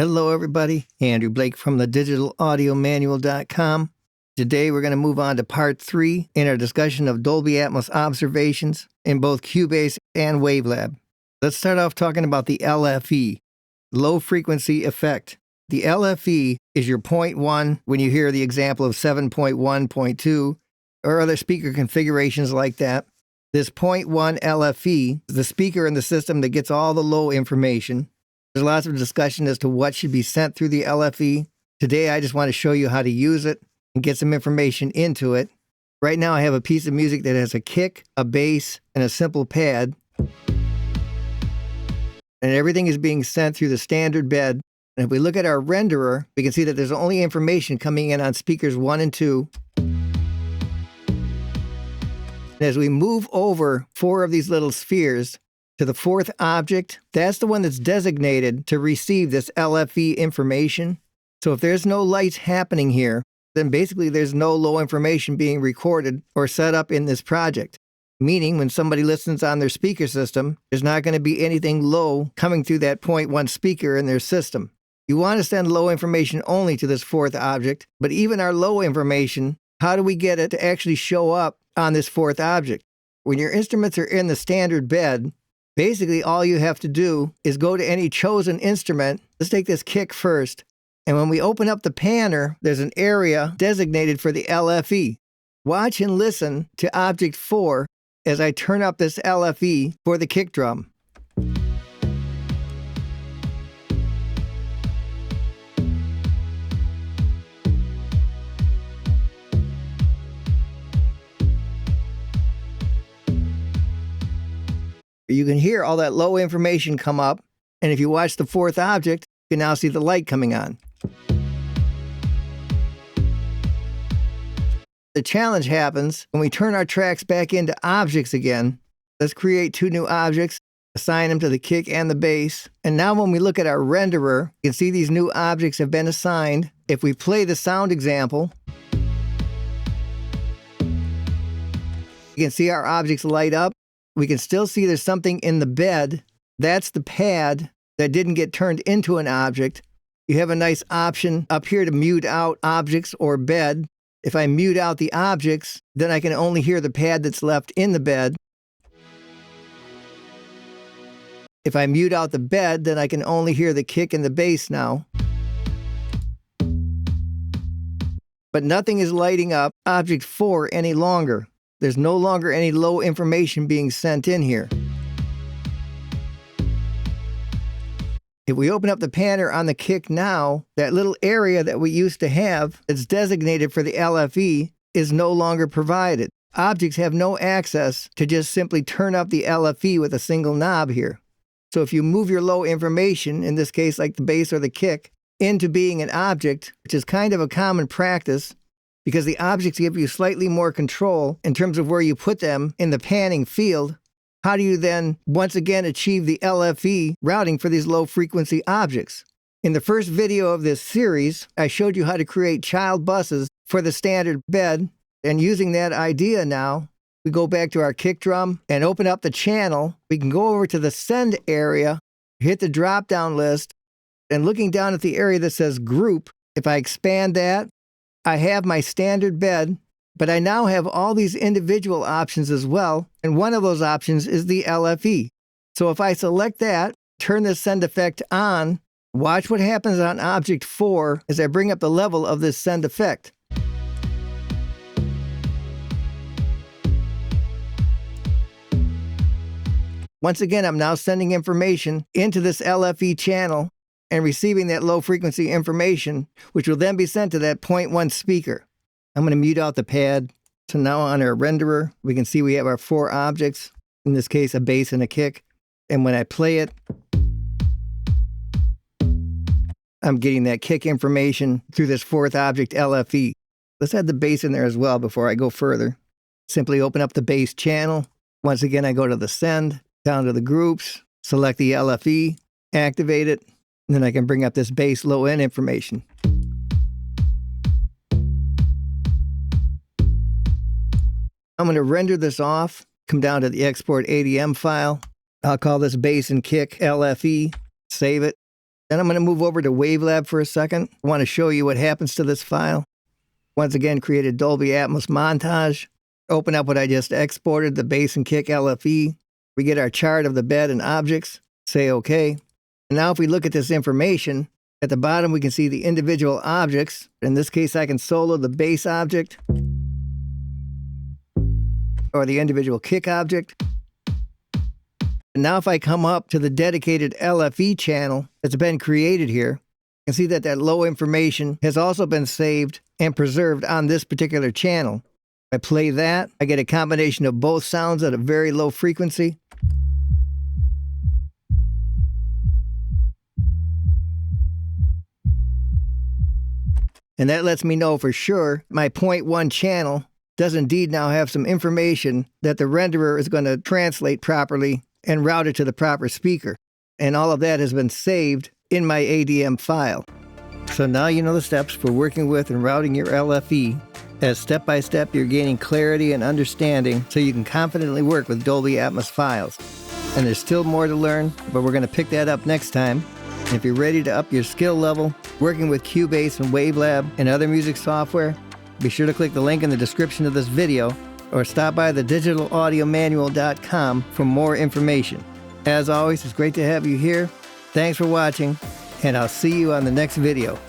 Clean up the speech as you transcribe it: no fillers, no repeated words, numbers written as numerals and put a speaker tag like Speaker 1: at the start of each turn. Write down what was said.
Speaker 1: Hello everybody, Andrew Blake from the digitalaudiomanual.com. Today we're going to move on to part 3 in our discussion of Dolby Atmos observations in both Cubase and Wavelab. Let's start off talking about the LFE, low frequency effect. The LFE is your 0.1 when you hear the example of 7.1.2 or other speaker configurations like that. This 0.1 LFE is the speaker in the system that gets all the low information. There's lots of discussion as to what should be sent through the LFE. Today, I just want to show you how to use it and get some information into it. Right now, I have a piece of music that has a kick, a bass, and a simple pad. And everything is being sent through the standard bed. And if we look at our renderer, we can see that there's only information coming in on speakers 1 and 2. And as we move over 4 of these little spheres, to the 4th object, that's the one that's designated to receive this LFE information. So if there's no lights happening here, then basically there's no low information being recorded or set up in this project. Meaning when somebody listens on their speaker system, there's not going to be anything low coming through that 0.1 speaker in their system. You want to send low information only to this 4th object, but even our low information, how do we get it to actually show up on this 4th object? When your instruments are in the standard bed, basically, all you have to do is go to any chosen instrument. Let's take this kick first. And when we open up the panner, there's an area designated for the LFE. Watch and listen to object 4 as I turn up this LFE for the kick drum. You can hear all that low information come up, and if you watch the 4th object, you can now see the light coming on. The challenge happens when we turn our tracks back into objects again. Let's create 2 new objects, assign them to the kick and the bass, and now when we look at our renderer, you can see these new objects have been assigned. If we play the sound example, you can see our objects light up. We can still see there's something in the bed. That's the pad that didn't get turned into an object. You have a nice option up here to mute out objects or bed. If I mute out the objects, then I can only hear the pad that's left in the bed. If I mute out the bed, then I can only hear the kick and the bass now. But nothing is lighting up object 4 any longer. There's no longer any low information being sent in here. If we open up the panner on the kick now, that little area that we used to have that's designated for the LFE is no longer provided. Objects have no access to just simply turn up the LFE with a single knob here. So if you move your low information, in this case like the bass or the kick, into being an object, which is kind of a common practice, because the objects give you slightly more control in terms of where you put them in the panning field, how do you then once again achieve the LFE routing for these low frequency objects? In the first video of this series, I showed you how to create child buses for the standard bed, and using that idea now, we go back to our kick drum and open up the channel. We can go over to the send area, hit the drop down list, and looking down at the area that says group, if I expand that, I have my standard bed, but I now have all these individual options as well, and one of those options is the LFE. So if I select that, turn the send effect on, watch what happens on object 4 as I bring up the level of this send effect. Once again, I'm now sending information into this LFE channel and receiving that low frequency information, which will then be sent to that 0.1 speaker. I'm going to mute out the pad. So now on our renderer, we can see we have our 4 objects, in this case, a bass and a kick. And when I play it, I'm getting that kick information through this 4th object, LFE. Let's add the bass in there as well before I go further. Simply open up the bass channel. Once again, I go to the send, down to the groups, select the LFE, activate it, and then I can bring up this bass low end information. I'm going to render this off, come down to the export ADM file. I'll call this bass and kick LFE, save it, Then I'm going to move over to Wavelab for a second. I want to show you what happens to this file. Once again, create a Dolby Atmos montage. Open up what I just exported, the bass and kick LFE. We get our chart of the bed and objects. Say OK. And now if we look at this information, at the bottom we can see the individual objects. In this case, I can solo the bass object or the individual kick object. And now if I come up to the dedicated LFE channel that's been created here, you can see that that low information has also been saved and preserved on this particular channel. If I play that, I get a combination of both sounds at a very low frequency. And that lets me know for sure my 0.1 channel does indeed now have some information that the renderer is going to translate properly and route it to the proper speaker. And all of that has been saved in my ADM file. So now you know the steps for working with and routing your LFE, as step by step you're gaining clarity and understanding so you can confidently work with Dolby Atmos files. And there's still more to learn, but we're going to pick that up next time. And if you're ready to up your skill level working with Cubase and Wavelab and other music software, be sure to click the link in the description of this video or stop by the digitalaudiomanual.com for more information. As always, it's great to have you here. Thanks for watching, and I'll see you on the next video.